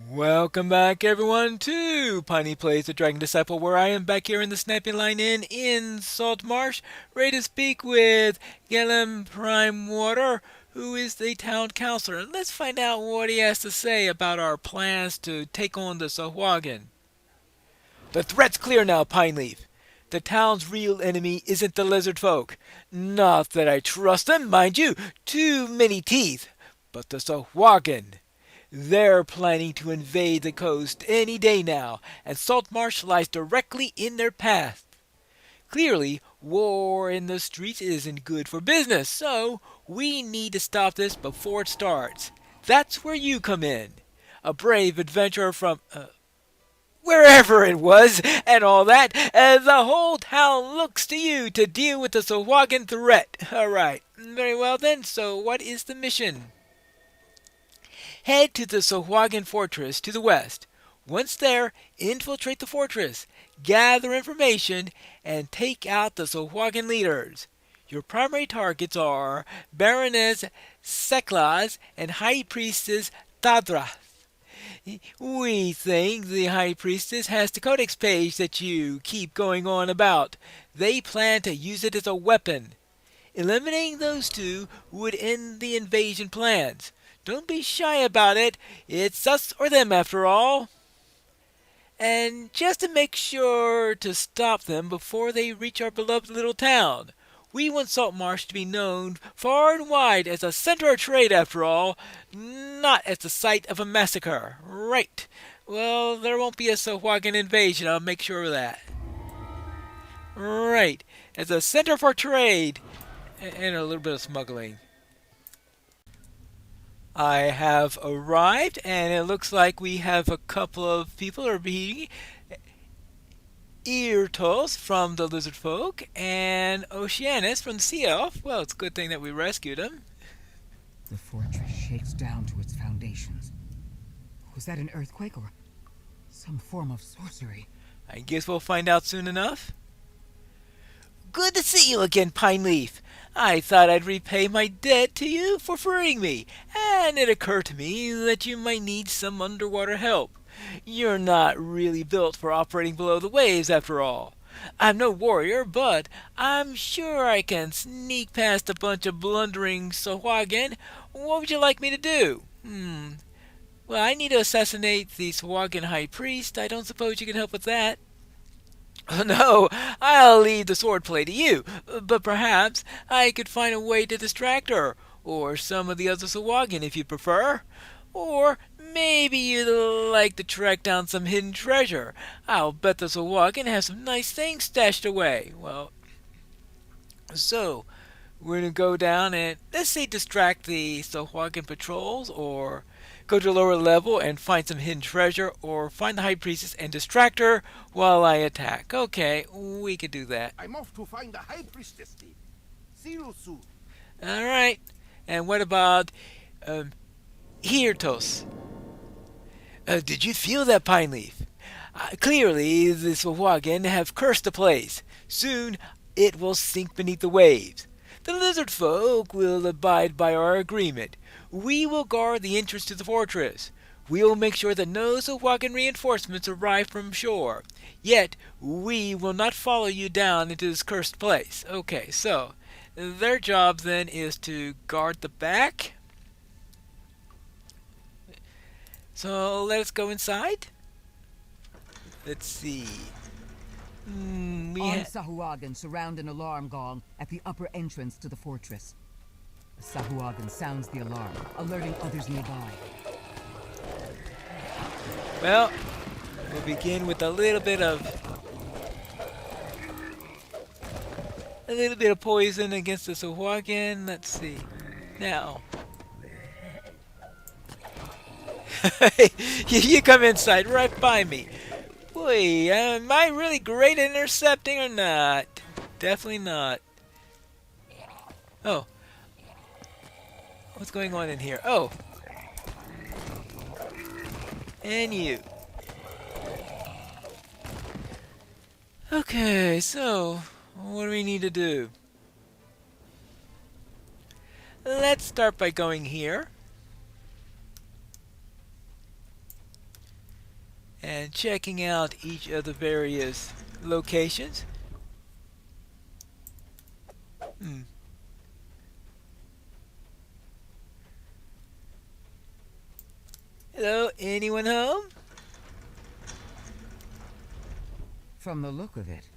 Welcome back, everyone, to Piney Plays the Dragon Disciple, where I am back here in the Snapping Line Inn in Salt Marsh, ready to speak with Gellem Primewater, who is the town councilor. Let's find out what he has to say about our plans to take on the Sahuagin. The threat's clear now, Pineleaf. The town's real enemy isn't the lizard folk. Not that I trust them, mind you, too many teeth, but the Sahuagin. They're planning to invade the coast any day now, and Salt Marsh lies directly in their path. Clearly, war in the streets isn't good for business, so we need to stop this before it starts. That's where you come in. A brave adventurer from wherever it was, and all that. The whole town looks to you to deal with the Sahuagin threat. All right, very well then. So, what is the mission? Head to the Sahuagin fortress to the west. Once there, infiltrate the fortress, gather information, and take out the Sahuagin leaders. Your primary targets are Baroness Seklas and High Priestess Tadra. We think the High Priestess has the Codex page that you keep going on about. They plan to use it as a weapon. Eliminating those two would end the invasion plans. Don't be shy about it. It's us or them after all. And just to make sure to stop them before they reach our beloved little town. We want Saltmarsh to be known far and wide as a center of trade after all, not as the site of a massacre. Right. Well, there won't be a Sahuagin invasion, I'll make sure of that. Right. As a center for trade and a little bit of smuggling. I have arrived, and it looks like we have a couple of people are being Eartos from the Lizard Folk and Oceanus from the Sea Elf. Well, it's a good thing that we rescued him. The fortress shakes down to its foundations. Was that an earthquake or some form of sorcery? I guess we'll find out soon enough. Good to see you again, Pineleaf. I thought I'd repay my debt to you for freeing me, and it occurred to me that you might need some underwater help. You're not really built for operating below the waves, after all. I'm no warrior, but I'm sure I can sneak past a bunch of blundering Sahuagin. What would you like me to do? Well, I need to assassinate the Sahuagin High Priest. I don't suppose you can help with that. No, I'll leave the swordplay to you, but perhaps I could find a way to distract her, or some of the other Sahuagin if you prefer. Or maybe you'd like to track down some hidden treasure. I'll bet the Sahuagin has some nice things stashed away. Well, so we're going to go down and, let's say, distract the Sahuagin patrols, or go to a lower level and find some hidden treasure, or find the High Priestess and distract her while I attack. Okay, we could do that. I'm off to find the High Priestess. See you soon. Alright, and what about Hirtos? Did you feel that, Pineleaf? Clearly, the Sahuagin have cursed the place. Soon, it will sink beneath the waves. The lizard folk will abide by our agreement. We will guard the entrance to the fortress. We will make sure that no Sahuagin reinforcements arrive from shore. Yet, we will not follow you down into this cursed place. Okay, so, their job then is to guard the back. So, let us go inside. Let's see. Armed Sahuagin surround an alarm gong at the upper entrance to the fortress. The Sahuagin sounds the alarm, alerting others nearby. Well, we'll begin with a little bit of poison against the Sahuagin. Let's see. Now, you come inside right by me. Boy, am I really great at intercepting or not? Definitely not. Oh. What's going on in here? Oh. And you. Okay, so what do we need to do? Let's start by going here. and checking out each of the various locations. Hello, anyone home? From the look of it,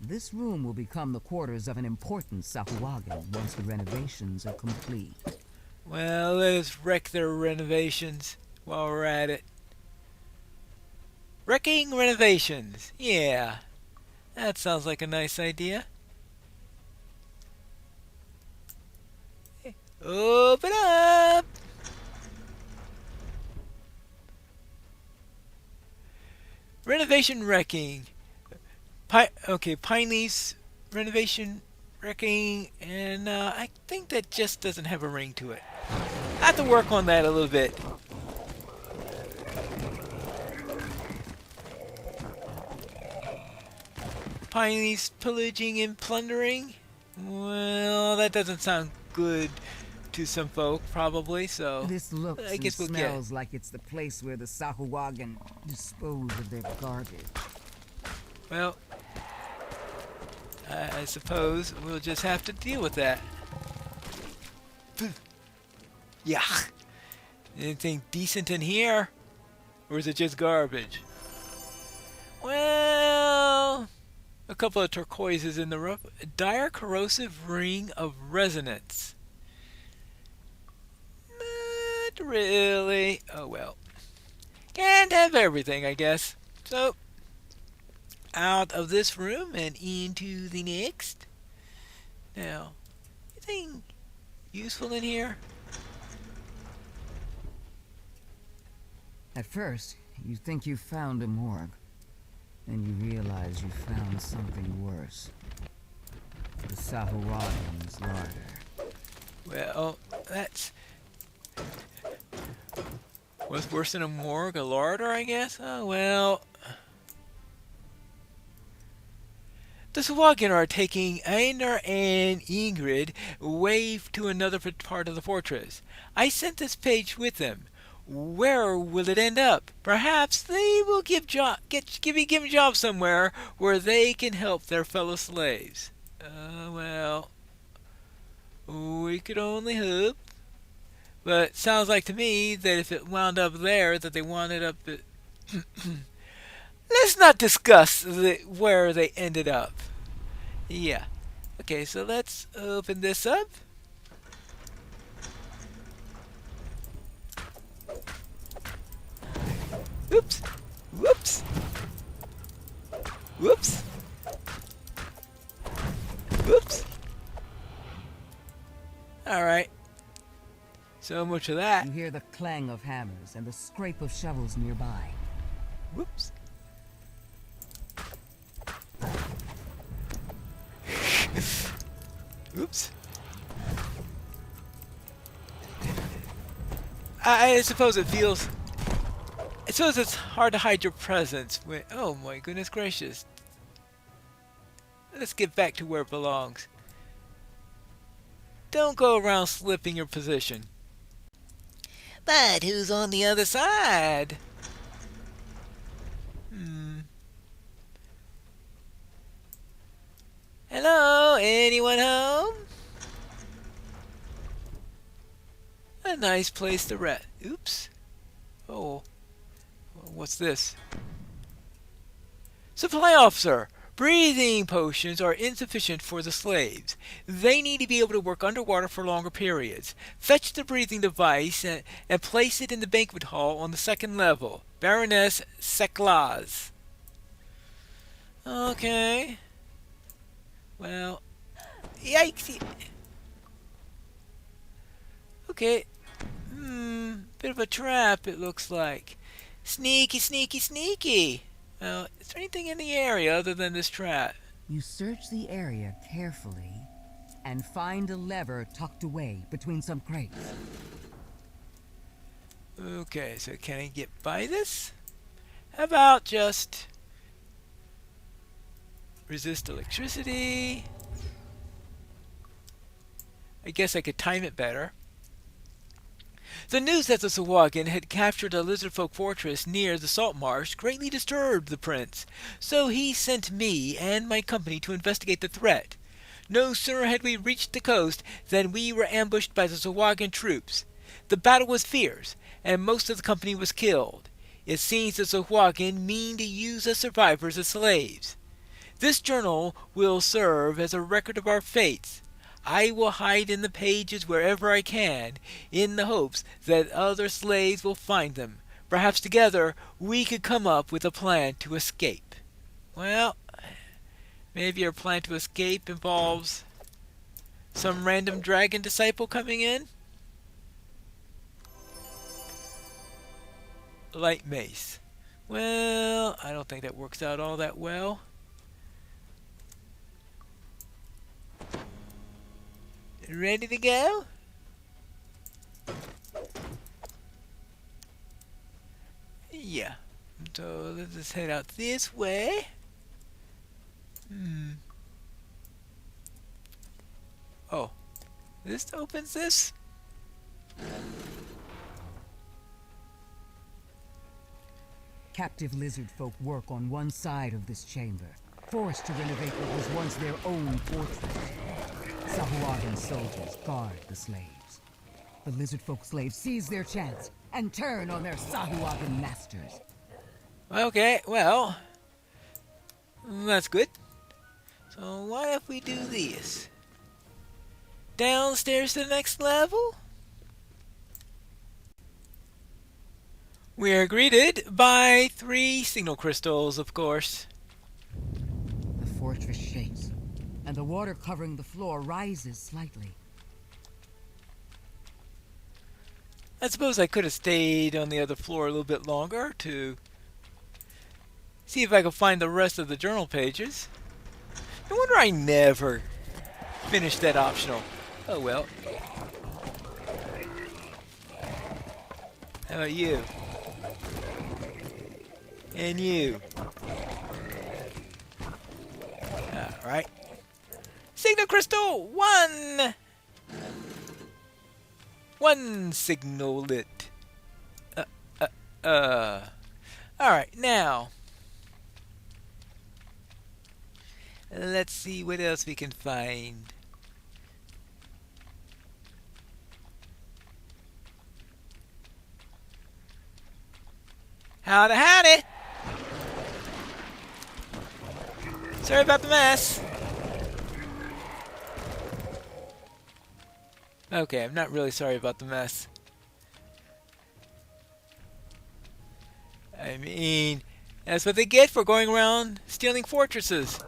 this room will become the quarters of an important Sahuagin once the renovations are complete. Well, let us wreck their renovations while we're at it. Wrecking renovations. Yeah, that sounds like a nice idea. Open up! Renovation wrecking. Pineleaf's renovation wrecking, and I think that just doesn't have a ring to it. I have to work on that a little bit. Pineleaf's pillaging and plundering. Well, that doesn't sound good to some folk, probably. So This looks I guess and we'll get it. smells like it's the place where the Sahuagin dispose of their garbage. Well, I suppose we'll just have to deal with that. Yeah. Anything decent in here? Or is it just garbage? Well, a couple of turquoises in the roof. A dire corrosive ring of resonance. Not really. Oh well. Can't have everything, I guess. So, out of this room and into the next. Now, anything useful in here? At first, you think you found a morgue. Then you realize you found something worse. The Sahuagin's larder. Well, that's... what's worse than a morgue? A larder, I guess? Oh, well... The Sahuagin are taking Einar and Ingrid away to another part of the fortress. I sent this page with them. Where will it end up? Perhaps they will be given jobs somewhere where they can help their fellow slaves. Well, we could only hope. But it sounds like to me that if it wound up there, that they wound up at... Let's not discuss where they ended up. Yeah. Okay, so let's open this up. Oops. Whoops. Whoops. Whoops. Alright. So much of that. You hear the clang of hammers and the scrape of shovels nearby. Whoops. Oops. I suppose it feels... I suppose it's hard to hide your presence when... Oh my goodness gracious. Let's get back to where it belongs. Don't go around slipping your position. But who's on the other side? Hello? Anyone home? A nice place to rest. Oops. Oh. What's this? Supply officer. Breathing potions are insufficient for the slaves. They need to be able to work underwater for longer periods. Fetch the breathing device and place it in the banquet hall on the second level. Baroness Seklaz. Okay. Well, yikes. Okay. Bit of a trap, it looks like. Sneaky, sneaky, sneaky. Well, is there anything in the area other than this trap? You search the area carefully and find a lever tucked away between some crates. Okay, so can I get by this? How about just resist electricity? I guess I could time it better. The news that the Sahuagin had captured a lizardfolk fortress near the salt marsh greatly disturbed the prince, so he sent me and my company to investigate the threat. No sooner had we reached the coast than we were ambushed by the Sahuagin troops. The battle was fierce, and most of the company was killed. It seems the Sahuagin mean to use us survivors as slaves. This journal will serve as a record of our fates. I will hide in the pages wherever I can, in the hopes that other slaves will find them. Perhaps together we could come up with a plan to escape. Well, maybe our plan to escape involves some random dragon disciple coming in? Light mace. Well, I don't think that works out all that well. Ready to go? Yeah. So let's just head out this way. Oh. This opens this? Captive lizard folk work on one side of this chamber, forced to renovate what was once their own fortress. Sahuagin soldiers guard the slaves. The lizard folk slaves seize their chance and turn on their Sahuagin masters. Okay, well, that's good. So what if we do this? Downstairs to the next level? We are greeted by 3 signal crystals, of course. The fortress shakes, and the water covering the floor rises slightly. I suppose I could have stayed on the other floor a little bit longer to see if I could find the rest of the journal pages. No wonder I never finished that optional. Oh well. How about you? And you. Alright. Signal crystal 1! 1 signal lit. Alright, now. Let's see what else we can find. Howdy, howdy! Sorry about the mess. Okay, I'm not really sorry about the mess. I mean, that's what they get for going around stealing fortresses.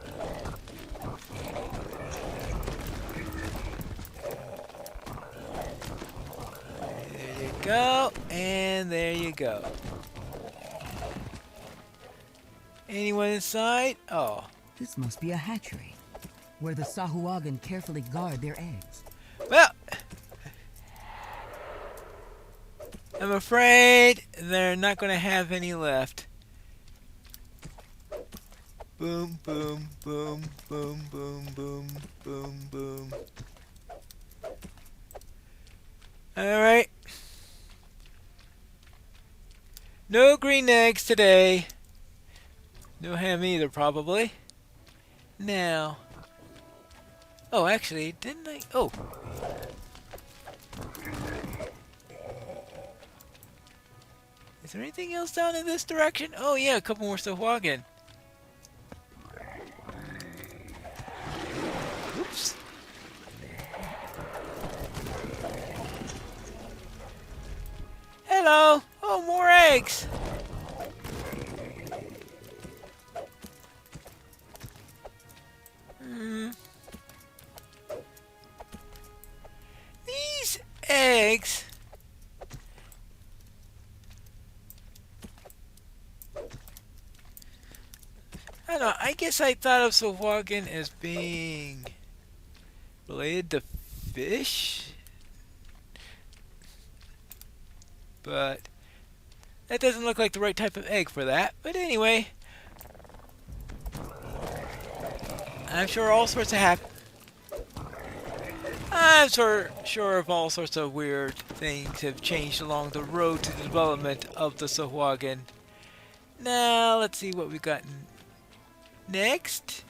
There you go, and there you go. Anyone inside? Oh. This must be a hatchery, where the Sahuagin carefully guard their eggs. Well, I'm afraid they're not going to have any left. Boom, boom, boom, boom, boom, boom, boom, boom. Alright. No green eggs today. No ham either, probably. Now. Oh, actually, didn't I? Oh. Is there anything else down in this direction? Oh, yeah, a couple more Sahuagin. Oops. Hello. Oh, more eggs. These eggs. I don't know. I guess I thought of Sahuagin as being related to fish, but that doesn't look like the right type of egg for that. But anyway, I'm sure all sorts of I'm sure of all sorts of weird things have changed along the road to the development of the Sahuagin. Now, let's see what we've got next.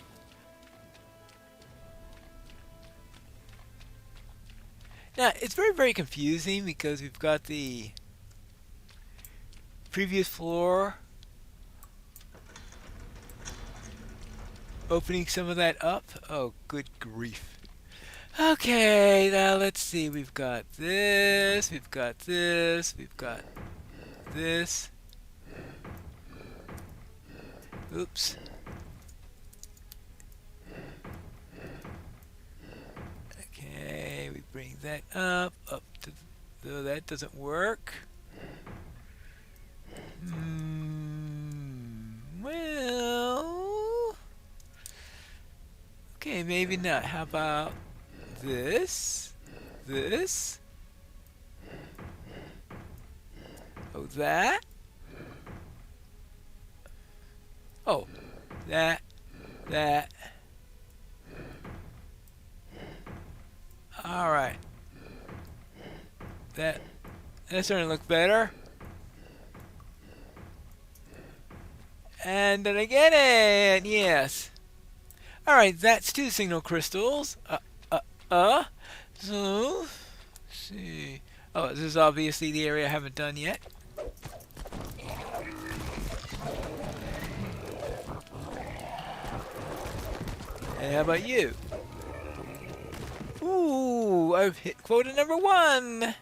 Now, it's very, very confusing because we've got the previous floor opening some of that up. Oh, good grief. Okay, now let's see. We've got this, we've got this, we've got this. Oops. Okay, we bring that up to, though that doesn't work. Well, okay, maybe not. How about this? This? Oh, that? Oh, that. Alright. That's starting to look better. And then I get it! Yes. Alright, that's 2 signal crystals. So, let's see. Oh, this is obviously the area I haven't done yet. And how about you? Ooh, I've hit quota number 1.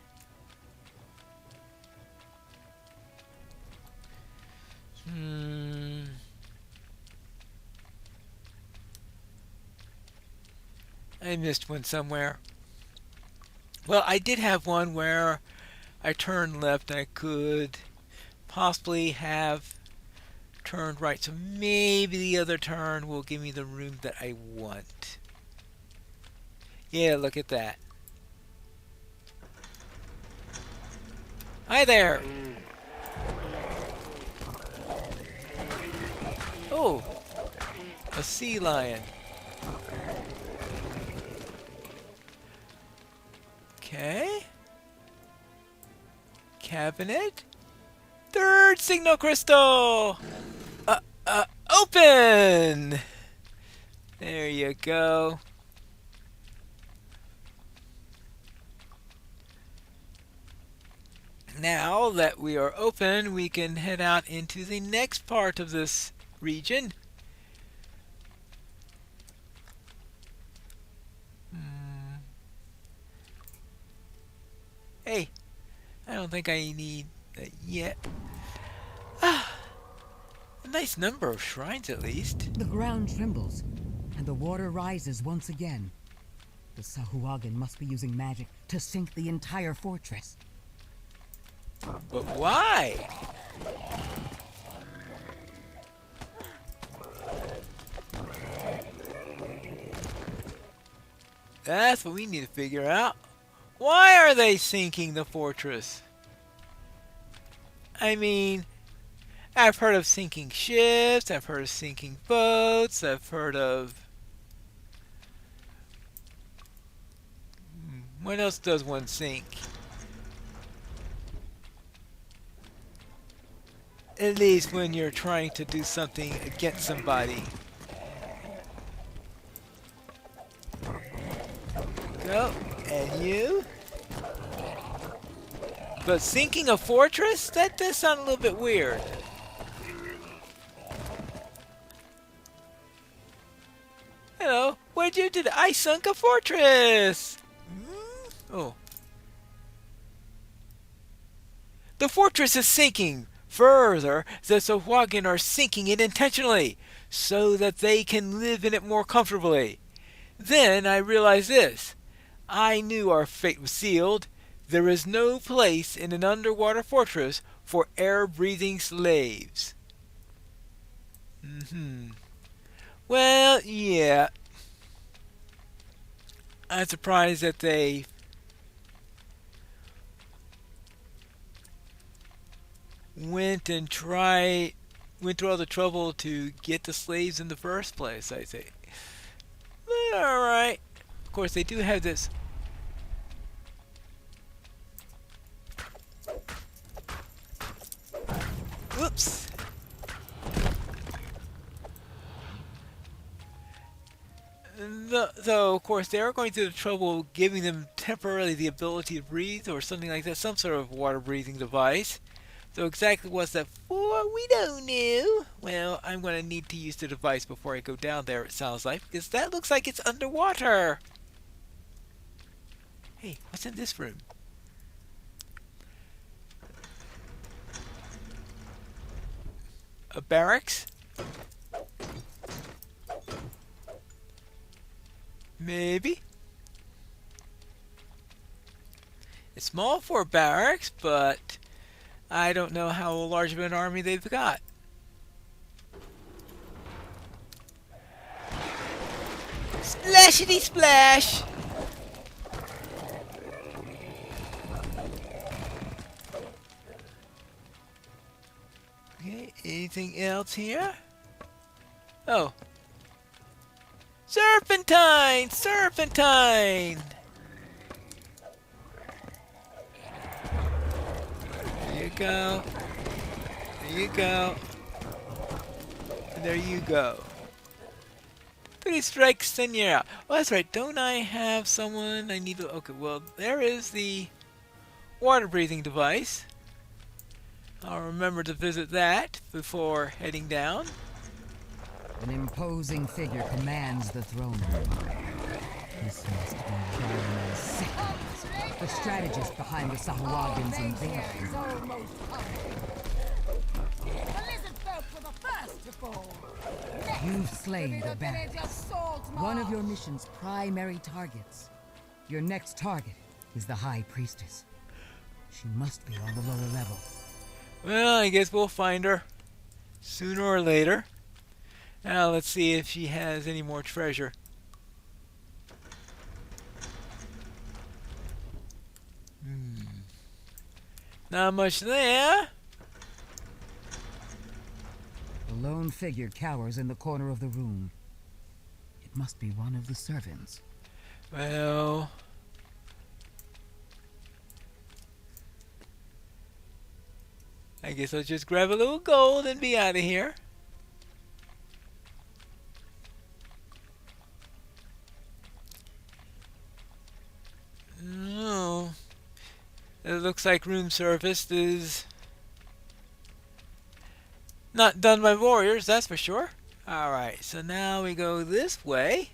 I missed one somewhere. Well, I did have one where I turned left and I could possibly have turned right. So maybe the other turn will give me the room that I want. Yeah, look at that. Hi there. Oh, a sea lion. Okay. Cabinet. 3rd signal crystal. Open. There you go. Now that we are open, we can head out into the next part of this region. Hey, I don't think I need that yet. A nice number of shrines at least. The ground trembles, and the water rises once again. The Sahuagin must be using magic to sink the entire fortress. But why? That's what we need to figure out. Why are they sinking the fortress? I mean, I've heard of sinking ships, I've heard of sinking boats, I've heard of... What else does one sink? At least when you're trying to do something against somebody. Go, and you. But sinking a fortress? That does sound a little bit weird. Hello, what'd you do? I sunk a fortress! Oh. The fortress is sinking. Further, the Sahuagin are sinking it intentionally, so that they can live in it more comfortably. Then I realized this. I knew our fate was sealed. There is no place in an underwater fortress for air-breathing slaves. Well, yeah. I'm surprised that they went through all the trouble to get the slaves in the first place, I say. But alright. Of course, they do have this Whoops. Though, of course, they are going through the trouble of giving them temporarily the ability to breathe or something like that, some sort of water-breathing device. So exactly what's that for, we don't know. Well, I'm going to need to use the device before I go down there, it sounds like, because that looks like it's underwater. Hey, what's in this room? A barracks? Maybe. It's small for a barracks, but I don't know how large of an army they've got. Splashity splash! Okay, anything else here? Oh. Serpentine! Serpentine! There you go. There you go. And there you go. 3 strikes, then you're out. Oh, that's right. Don't I have someone I need to... Okay, well, there is the water-breathing device. I'll remember to visit that before heading down. An imposing figure commands the throne room. This must be Baron Sickles, the strategist behind the Sahuagins' invasion. You've slain the Baron, one of your mission's primary targets. Your next target is the High Priestess. She must be on the lower level. Well, I guess we'll find her sooner or later. Now let's see if she has any more treasure. Not much there. The lone figure cowers in the corner of the room. It must be one of the servants. Well... I guess I'll just grab a little gold and be out of here. No. It looks like room service is not done by warriors, that's for sure. Alright, so now we go this way.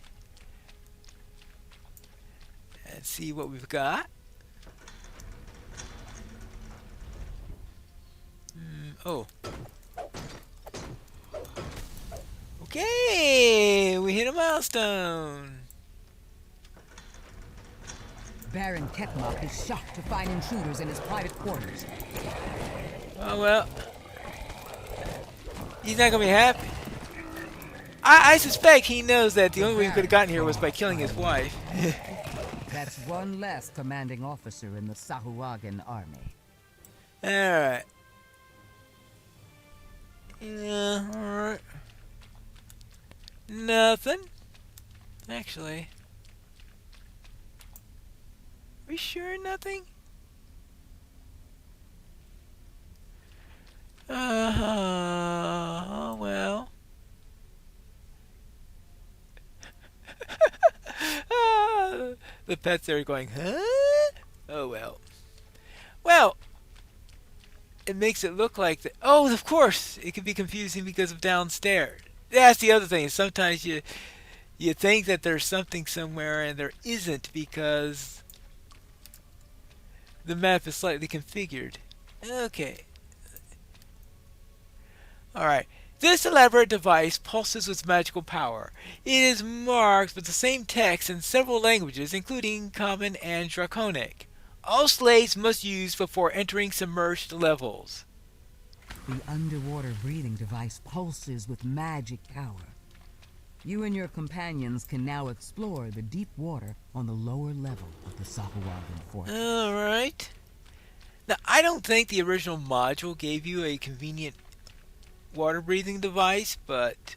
And see what we've got. Oh. Okay, we hit a milestone. Baron Ketmok is shocked to find intruders in his private quarters. Oh well. He's not gonna be happy. I suspect he knows that the only way we could have gotten here was by killing his wife. That's one less commanding officer in the Sahuagin army. Alright. Yeah, alright. Nothing. Actually. Are we sure nothing? Oh well. The pets are going, huh? Oh well. Well, it makes it look like that. Oh, of course, it can be confusing because of downstairs. That's the other thing. Sometimes you think that there's something somewhere and there isn't because the map is slightly configured. Okay. Alright. This elaborate device pulses with magical power. It is marked with the same text in several languages, including Common and Draconic. All slaves must use before entering submerged levels. The underwater breathing device pulses with magic power. You and your companions can now explore the deep water on the lower level of the Sahuagin fortress. Alright. Now, I don't think the original module gave you a convenient water breathing device, but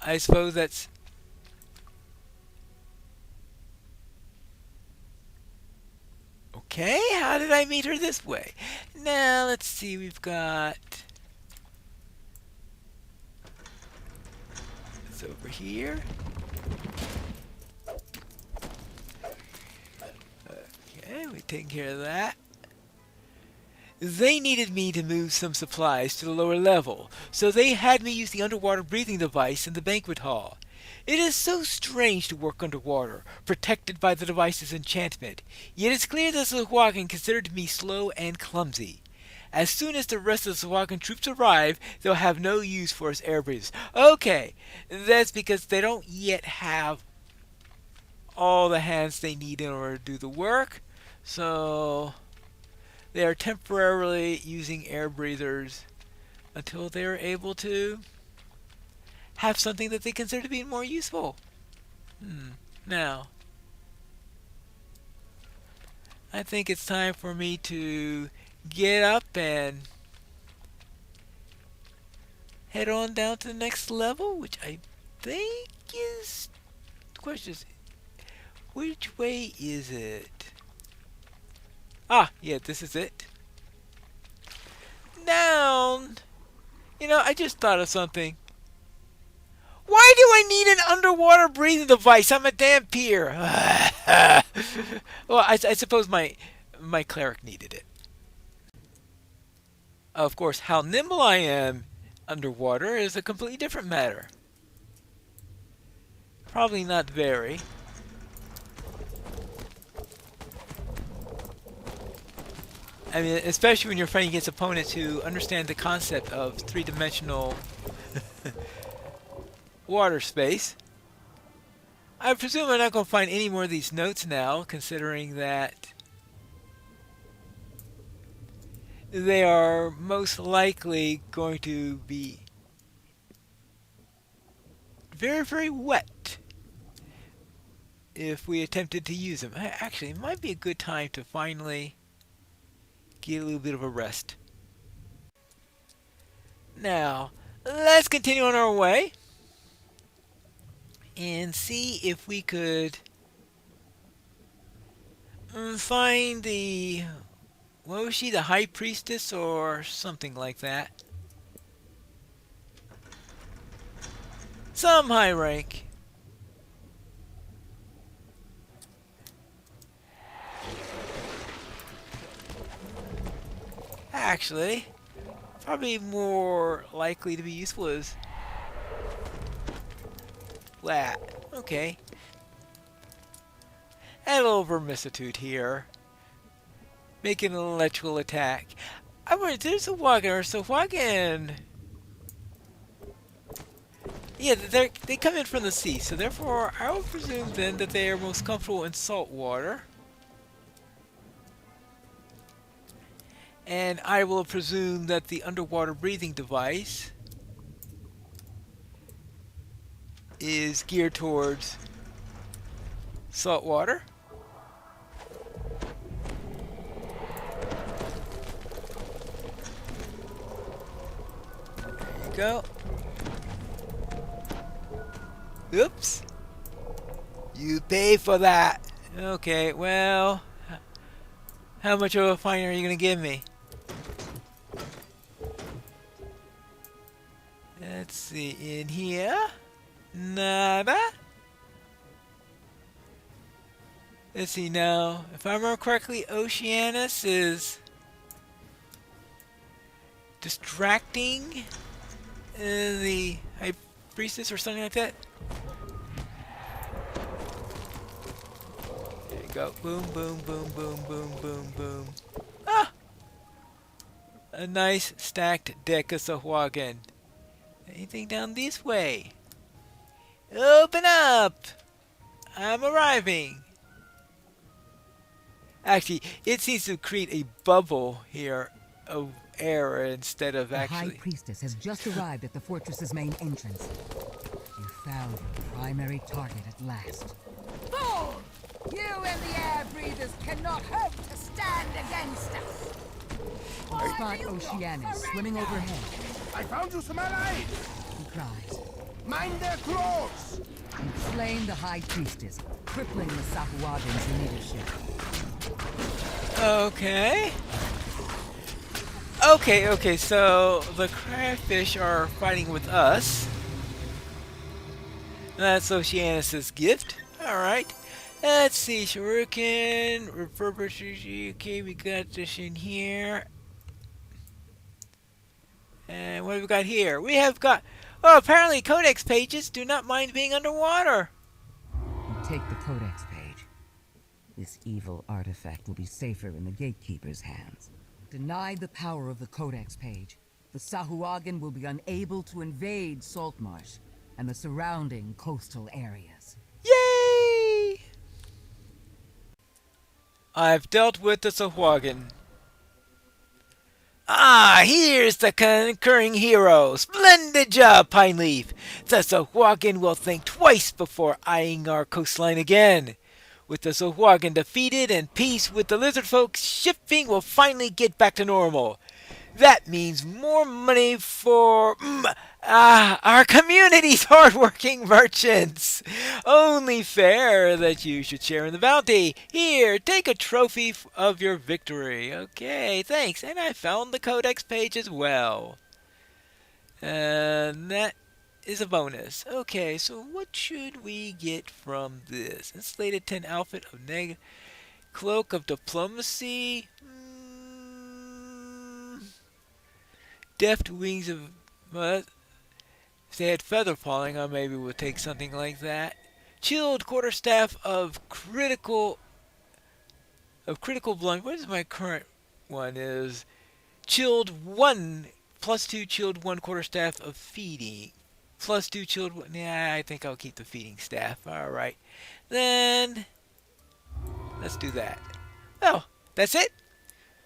I suppose that's... Okay, how did I meet her this way? Now, let's see, we've got this over here. Okay, we've taken care of that. They needed me to move some supplies to the lower level, so they had me use the underwater breathing device in the banquet hall. It is so strange to work underwater, protected by the device's enchantment, yet it's clear that the Sahuagin considered me slow and clumsy. As soon as the rest of the Sahuagin troops arrive, they'll have no use for us air breathers. Okay, that's because they don't yet have all the hands they need in order to do the work, so they are temporarily using air breathers until they are able to have something that they consider to be more useful. Now, I think it's time for me to get up and head on down to the next level, which I think is... The question is, which way is it? Ah, yeah, this is it. Down. You know, I just thought of something. Why do I need an underwater breathing device? I'm a damn peer. Well, I suppose my cleric needed it. Of course, how nimble I am underwater is a completely different matter. Probably not very. I mean, especially when you're fighting against opponents who understand the concept of three-dimensional water space. I presume I'm not going to find any more of these notes now, considering that they are most likely going to be very, very wet if we attempted to use them. Actually, it might be a good time to finally get a little bit of a rest. Now, let's continue on our way and see if we could find the... What was she? The High Priestess or something like that. Some high rank. Actually, probably more likely to be useful is that. Okay. Add a little vermicitude here. Make an electrical attack. I wonder, there's a wagon or so wagon. Yeah, they come in from the sea, so therefore I will presume then that they are most comfortable in salt water. And I will presume that the underwater breathing device is geared towards salt water. There you go. Oops. You pay for that. Okay, well, how much of a fine are you going to give me? Let's see, in here, nada. Let's see now, if I remember correctly, Oceanus is distracting the High Priestess or something like that. There you go, boom, boom, boom, boom, boom, boom, boom. Ah! A nice stacked deck of Sahuagin. Anything down this way? Open up! I'm arriving. Actually, it seems to create a bubble here of air instead of actually... The High Priestess has just arrived at the fortress's main entrance. You found your primary target at last. Fool! You and the air breathers cannot hope to stand against us. Spot Oceanus swimming overhead. I found you some allies! He cries. Mind their clothes! You've slain the High Priestess, crippling the Sahuagin's leadership. Okay. Okay, so the crayfish are fighting with us. That's Oceanus' gift. Alright. Let's see, Shuriken, Reverberation. Okay, we got this in here. And what have we got here? We have got... Oh, apparently codex pages do not mind being underwater. You take the codex page. This evil artifact will be safer in the gatekeeper's hands. Deny the power of the codex page. The Sahuagin will be unable to invade Saltmarsh and the surrounding coastal areas. Yay! I've dealt with the Sahuagin. Ah, here's the concurring hero. Splendid job, Pineleaf. The Sahuagin will think twice before eyeing our coastline again. With the Sahuagin defeated and peace with the lizard folk, shipping will finally get back to normal. That means more money for our community's hardworking merchants. Only fair that you should share in the bounty. Here, take a trophy of your victory. Okay, thanks. And I found the codex page as well. And that is a bonus. Okay, so what should we get from this? Insulated 10 outfit of negative. Cloak of diplomacy. Deft wings of... if they had feather falling, I maybe would take something like that. Chilled quarterstaff of critical blunt. What is my current one? Is chilled 1 plus 2 chilled 1 quarterstaff of feeding. Plus 2 chilled 1. Yeah, I think I'll keep the feeding staff. Alright. Then let's do that. Well, that's it.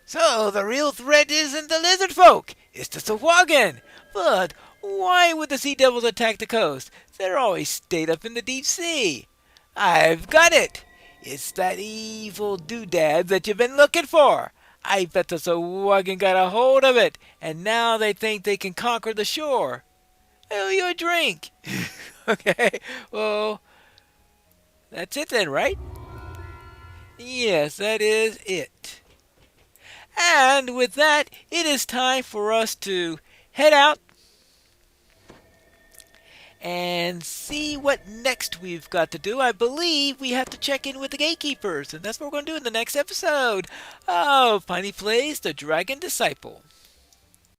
So, the real threat isn't the lizard folk, it's the Sahuagin. But why would the sea devils attack the coast? They're always stayed up in the deep sea. I've got it. It's that evil doodad that you've been looking for. I bet the Sahuagin got a hold of it, and now they think they can conquer the shore. I owe you a drink. Okay, well, that's it then, right? Yes, that is it. And with that, it is time for us to head out and see what next we've got to do. I believe we have to check in with the gatekeepers, and that's what we're going to do in the next episode of Piney Plays The Dragon Disciple.